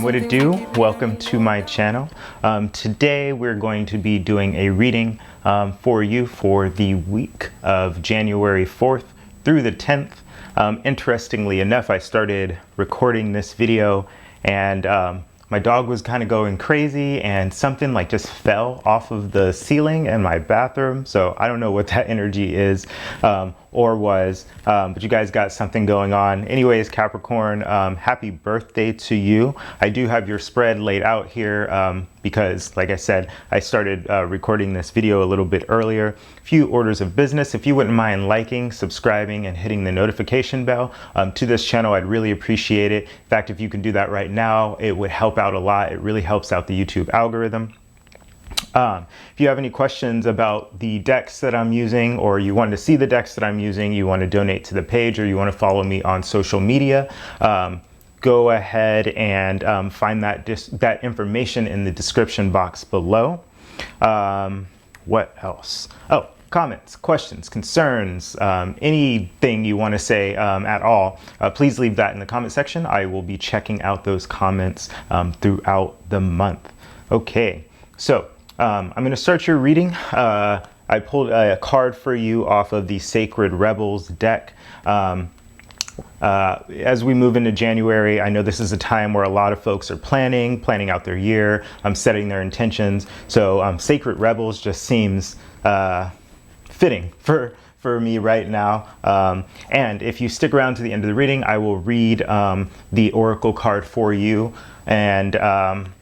What it do? Welcome to my channel. Today we're going to be doing a reading for you for the week of January 4th through the 10th. Interestingly enough, I started recording this video and my dog was kind of going crazy and something like just fell off of the ceiling in my bathroom. So I don't know what that energy is or was, but you guys got something going on. Anyways, Capricorn, happy birthday to you. I do have your spread laid out here because, like I said, I started recording this video a little bit earlier. A few orders of business. If you wouldn't mind liking, subscribing, and hitting the notification bell to this channel, I'd really appreciate it. In fact, if you can do that right now, it would help out a lot. It really helps out the YouTube algorithm. If you have any questions about the decks that I'm using, or you want to see the decks that I'm using, you want to donate to the page, or you want to follow me on social media, go ahead and find that information in the description box below. What else? Oh, comments, questions, concerns, anything you want to say at all, please leave that in the comment section. I will be checking out those comments throughout the month. Okay, so I'm going to start your reading. I pulled a card for you off of the Sacred Rebels deck. As we move into January, I know this is a time where a lot of folks are planning out their year, setting their intentions. So Sacred Rebels just seems fitting for me right now. And if you stick around to the end of the reading, I will read the Oracle card for you. And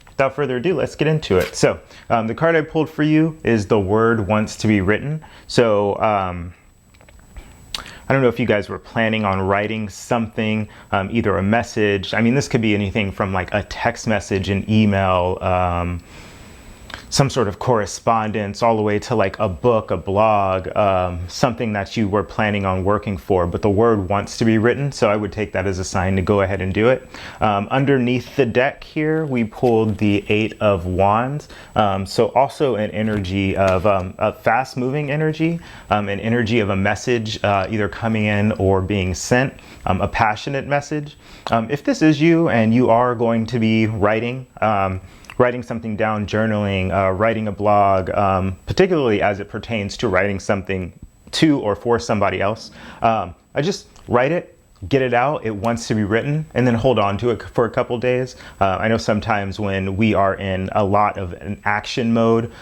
without further ado, let's get into it. So the card I pulled for you is The Word Wants to Be Written. So I don't know if you guys were planning on writing something, either a message. I mean, this could be anything from like a text message, an email, some sort of correspondence, all the way to like a book, a blog, something that you were planning on working for, but the word wants to be written. So I would take that as a sign to go ahead and do it. Underneath the deck here, we pulled the 8 of Wands. So also an energy of a fast moving energy, an energy of a message either coming in or being sent, a passionate message. If this is you and you are going to be writing something down, journaling, writing a blog, particularly as it pertains to writing something to or for somebody else. I just write it, get it out. It wants to be written, and then hold on to it for a couple days. I know sometimes when we are in a lot of an action mode,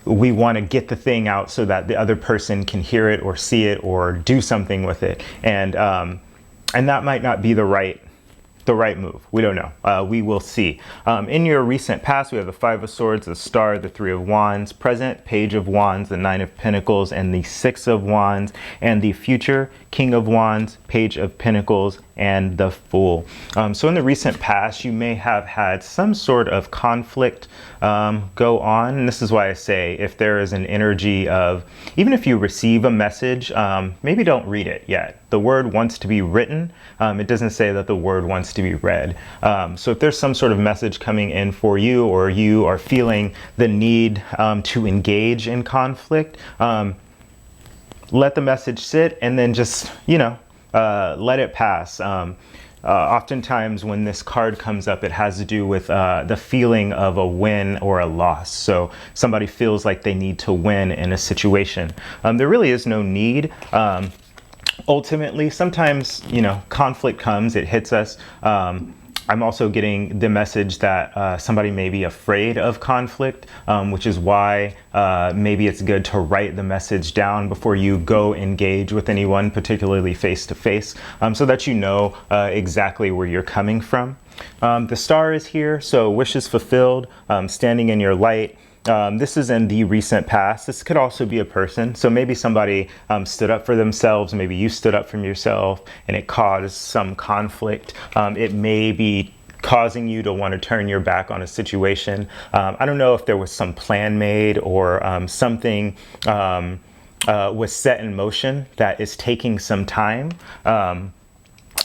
we want to get the thing out so that the other person can hear it or see it or do something with it. And that might not be the right move. We don't know. We will see. In your recent past, we have the 5 of Swords, the Star, the 3 of Wands, present, Page of Wands, the 9 of Pentacles, and the 6 of Wands, and the future, King of Wands, Page of Pentacles, and the Fool. So in the recent past, you may have had some sort of conflict go on. And this is why I say, if there is an energy of, even if you receive a message, maybe don't read it yet. The word wants to be written. It doesn't say that the word wants to be read. So if there's some sort of message coming in for you, or you are feeling the need to engage in conflict, let the message sit and then just, let it pass. Oftentimes when this card comes up, it has to do with the feeling of a win or a loss. So somebody feels like they need to win in a situation. There really is no need. Ultimately, sometimes, conflict comes, it hits us. I'm also getting the message that somebody may be afraid of conflict, which is why maybe it's good to write the message down before you go engage with anyone, particularly face to face, so that you know exactly where you're coming from. The Star is here, so wishes fulfilled, standing in your light. This is in the recent past. This could also be a person. So maybe somebody stood up for themselves. Maybe you stood up for yourself and it caused some conflict. It may be causing you to want to turn your back on a situation. I don't know if there was some plan made or something was set in motion that is taking some time.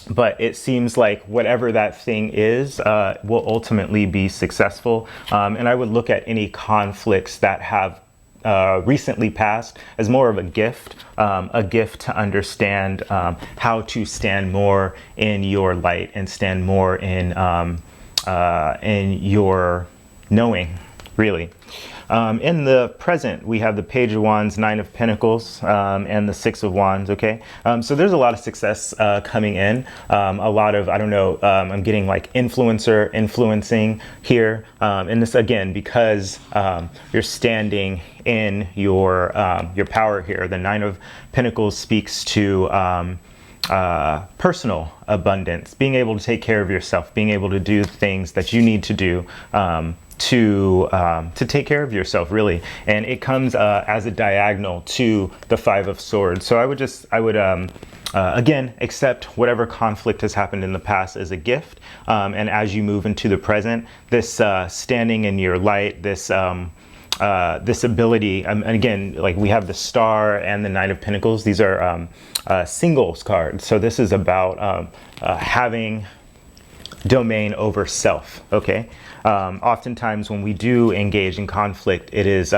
But it seems like whatever that thing is will ultimately be successful. And I would look at any conflicts that have recently passed as more of a gift to understand how to stand more in your light and stand more in your knowing, really. In the present, we have the Page of Wands, Nine of Pentacles, and the Six of Wands, okay? So there's a lot of success coming in. A lot of, I don't know, I'm getting like influencing here. And this, again, because you're standing in your power here. The Nine of Pentacles speaks to personal abundance, being able to take care of yourself, being able to do things that you need to do to take care of yourself, really. And it comes as a diagonal to the Five of Swords. So I would again, accept whatever conflict has happened in the past as a gift. And as you move into the present, this standing in your light, this ability, and again, like we have the Star and the Nine of Pentacles. These are singles cards. So this is about having domain over self, okay? Oftentimes when we do engage in conflict, it is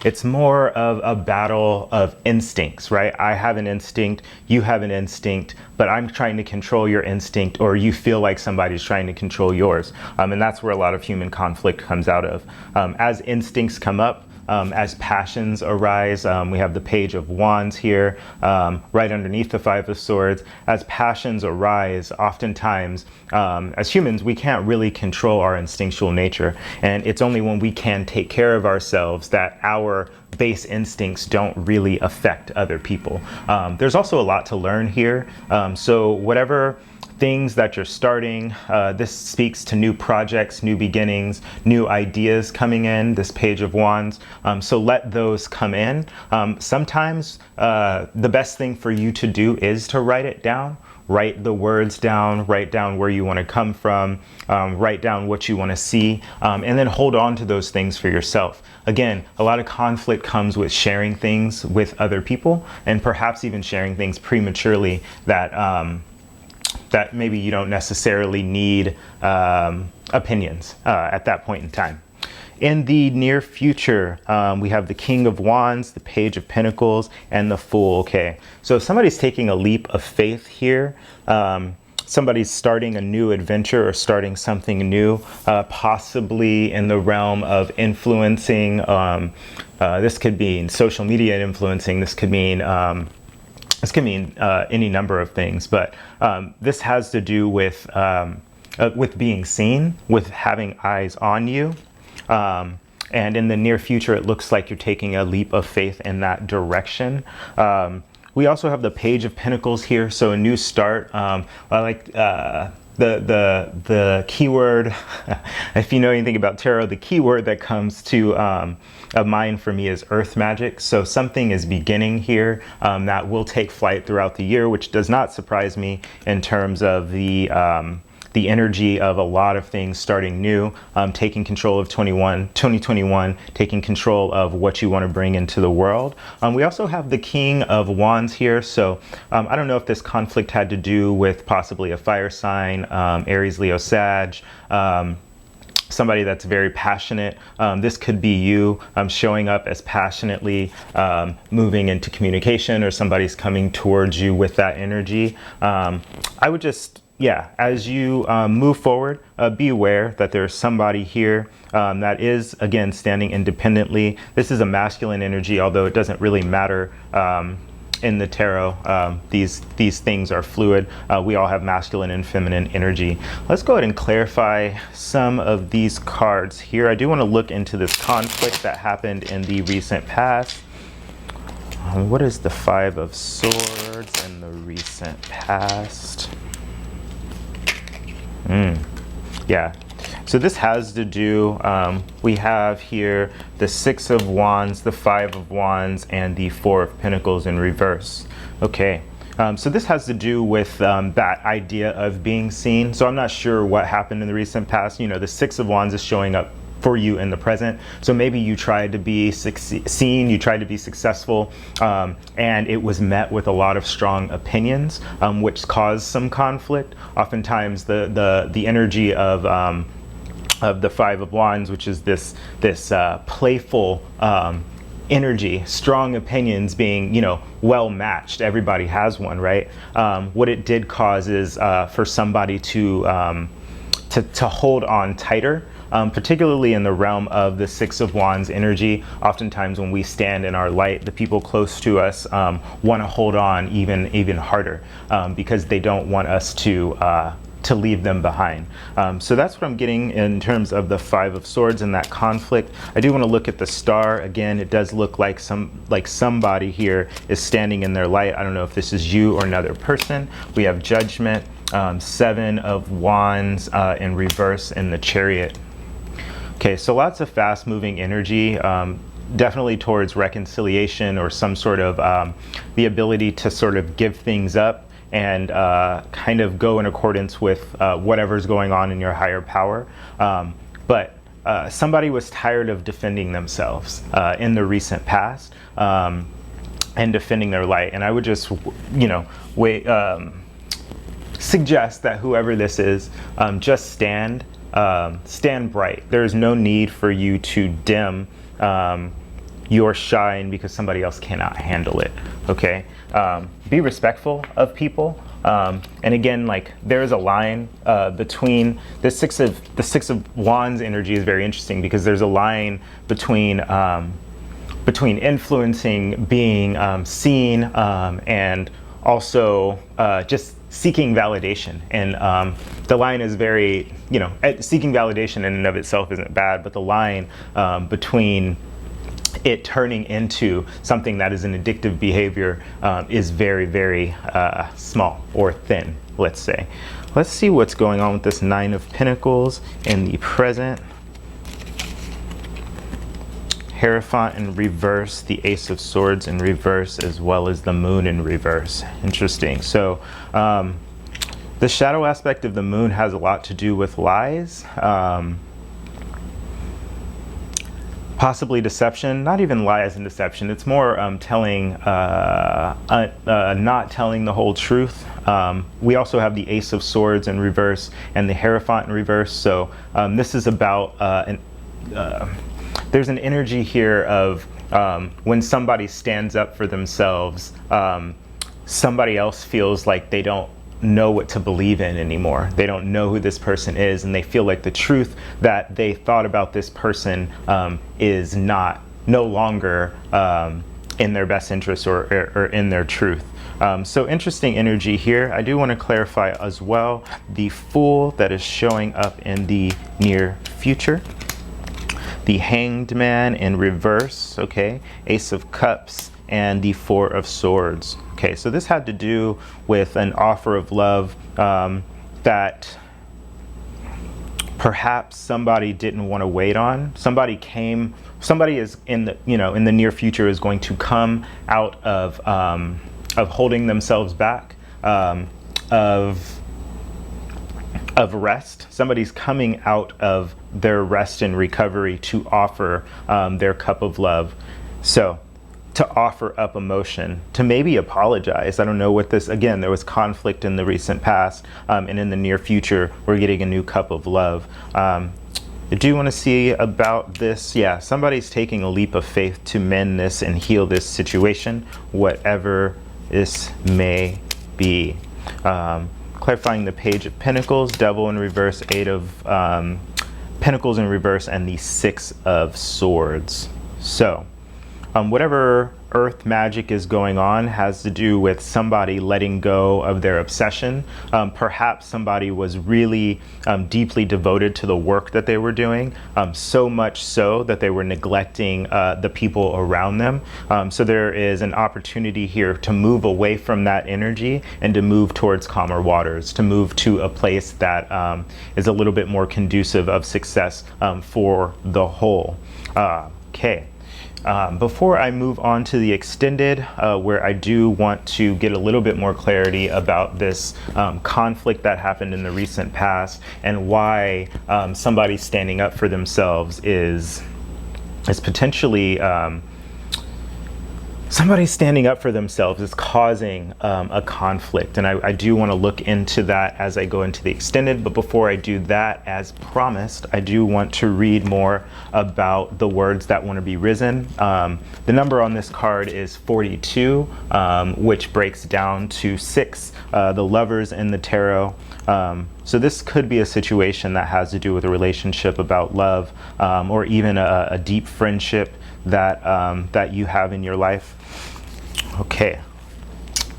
it's more of a battle of instincts, right? I have an instinct, you have an instinct, but I'm trying to control your instinct, or you feel like somebody's trying to control yours. And that's where a lot of human conflict comes out of. As instincts come up, as passions arise, we have the Page of Wands here, right underneath the Five of Swords. As passions arise, oftentimes, as humans, we can't really control our instinctual nature. And it's only when we can take care of ourselves that our base instincts don't really affect other people. There's also a lot to learn here. So whatever things that you're starting, this speaks to new projects, new beginnings, new ideas coming in, this Page of Wands. So let those come in. Sometimes the best thing for you to do is to write it down. Write the words down, write down where you want to come from, write down what you want to see, and then hold on to those things for yourself. Again, a lot of conflict comes with sharing things with other people, and perhaps even sharing things prematurely that that maybe you don't necessarily need opinions at that point in time. In the near future, we have the King of Wands, the Page of Pentacles, and the Fool. Okay, so if somebody's taking a leap of faith here, somebody's starting a new adventure or starting something new, possibly in the realm of influencing. This could mean social media influencing. This could mean any number of things, but this has to do with being seen, with having eyes on you. And in the near future, it looks like you're taking a leap of faith in that direction. We also have the Page of Pentacles here, so a new start. I like the keyword, if you know anything about tarot, the keyword that comes to mind for me is earth magic. So something is beginning here that will take flight throughout the year, which does not surprise me in terms of the energy of a lot of things starting new, taking control of 2021, taking control of what you want to bring into the world. We also have the King of Wands here. So I don't know if this conflict had to do with possibly a fire sign, Aries, Leo, Sag, somebody that's very passionate. This could be you showing up as passionately, moving into communication, or somebody's coming towards you with that energy. I would just, yeah, as you move forward, be aware that there's somebody here that is, again, standing independently. This is a masculine energy, although it doesn't really matter in the tarot. These things are fluid. We all have masculine and feminine energy. Let's go ahead and clarify some of these cards here. I do want to look into this conflict that happened in the recent past. What is the Five of Swords in the recent past? Yeah, so this has to do, we have here the Six of Wands, the Five of Wands, and the Four of Pentacles in reverse. Okay, so this has to do with that idea of being seen. So I'm not sure what happened in the recent past. You know, the Six of Wands is showing up for you in the present. So maybe you tried to be seen, you tried to be successful, and it was met with a lot of strong opinions, which caused some conflict. Oftentimes the energy of the Five of Wands, which is this playful energy, strong opinions being, you know, well matched. Everybody has one, right? What it did cause is for somebody to to hold on tighter, particularly in the realm of the Six of Wands energy. Oftentimes when we stand in our light, the people close to us want to hold on even harder because they don't want us to leave them behind. So that's what I'm getting in terms of the Five of Swords and that conflict. I do want to look at the star again. It does look like somebody here is standing in their light. I don't know if this is you or another person. We have Judgment, Seven of Wands in reverse in the Chariot. Okay, so lots of fast moving energy. Definitely towards reconciliation or some sort of the ability to sort of give things up and kind of go in accordance with whatever's going on in your higher power. But somebody was tired of defending themselves in the recent past and defending their light. And I would just, suggest that whoever this is, just stand bright. There's no need for you to dim your shine because somebody else cannot handle it. Okay, be respectful of people. And again, like there's a line between the six of Wands energy is very interesting because there's a line between influencing, being seen, and also just seeking validation. And the line is very, seeking validation in and of itself isn't bad, but the line between it turning into something that is an addictive behavior is very, very small or thin, let's say. Let's see what's going on with this Nine of Pentacles in the present. Hierophant in reverse, the Ace of Swords in reverse, as well as the Moon in reverse. Interesting. So the shadow aspect of the Moon has a lot to do with lies. Possibly deception, not even lies and deception. It's more telling, not telling the whole truth. We also have the Ace of Swords in reverse and the Hierophant in reverse. So this is about, there's an energy here of when somebody stands up for themselves, somebody else feels like they don't know what to believe in anymore. They don't know who this person is, and they feel like the truth that they thought about this person is no longer in their best interest or in their truth. So interesting energy here. I do want to clarify as well the Fool that is showing up in the near future. The Hanged Man in reverse, okay, Ace of Cups, and the Four of Swords. Okay, so this had to do with an offer of love that perhaps somebody didn't want to wait on. Somebody is in the, in the near future is going to come out of holding themselves back, of rest. Somebody's coming out of their rest and recovery to offer their cup of love. So to offer up emotion, to maybe apologize. I don't know what this, again, there was conflict in the recent past, and in the near future, we're getting a new cup of love. I do want to see about this. Yeah, somebody's taking a leap of faith to mend this and heal this situation, whatever this may be. Clarifying the Page of Pentacles, Devil in reverse, Eight of Pentacles in reverse, and the Six of Swords. So whatever earth magic is going on has to do with somebody letting go of their obsession. Perhaps somebody was really deeply devoted to the work that they were doing, so much so that they were neglecting the people around them. So there is an opportunity here to move away from that energy and to move towards calmer waters, to move to a place that is a little bit more conducive of success for the whole. Okay. Before I move on to the extended, where I do want to get a little bit more clarity about this conflict that happened in the recent past and why somebody standing up for themselves is potentially somebody standing up for themselves is causing a conflict. And I do want to look into that as I go into the extended. But before I do that, as promised, I do want to read more about the words that want to be risen. The number on this card is 42, which breaks down to 6. The Lovers in the tarot So this could be a situation that has to do with a relationship, about love, or even a deep friendship that that you have in your life. Okay.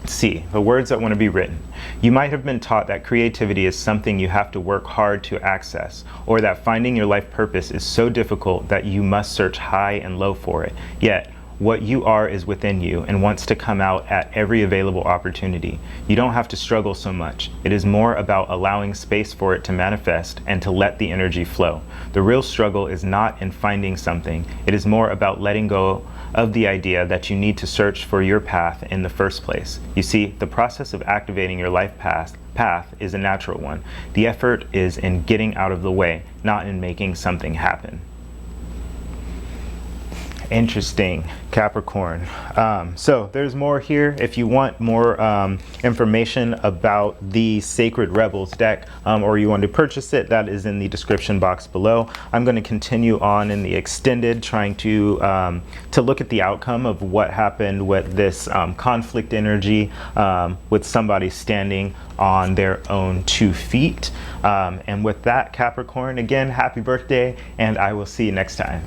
Let's see, the words that want to be written. You might have been taught that creativity is something you have to work hard to access, or that finding your life purpose is so difficult that you must search high and low for it. Yet, what you are is within you and wants to come out at every available opportunity. You don't have to struggle so much. It is more about allowing space for it to manifest and to let the energy flow. The real struggle is not in finding something. It is more about letting go of the idea that you need to search for your path in the first place. You see, the process of activating your life path is a natural one. The effort is in getting out of the way, not in making something happen. Interesting, Capricorn. So there's more here. If you want more information about the Sacred Rebels deck, or you want to purchase it, that is in the description box below. I'm going to continue on in the extended, trying to look at the outcome of what happened with this conflict energy, with somebody standing on their own 2 feet. And with that, Capricorn, again, happy birthday, and I will see you next time.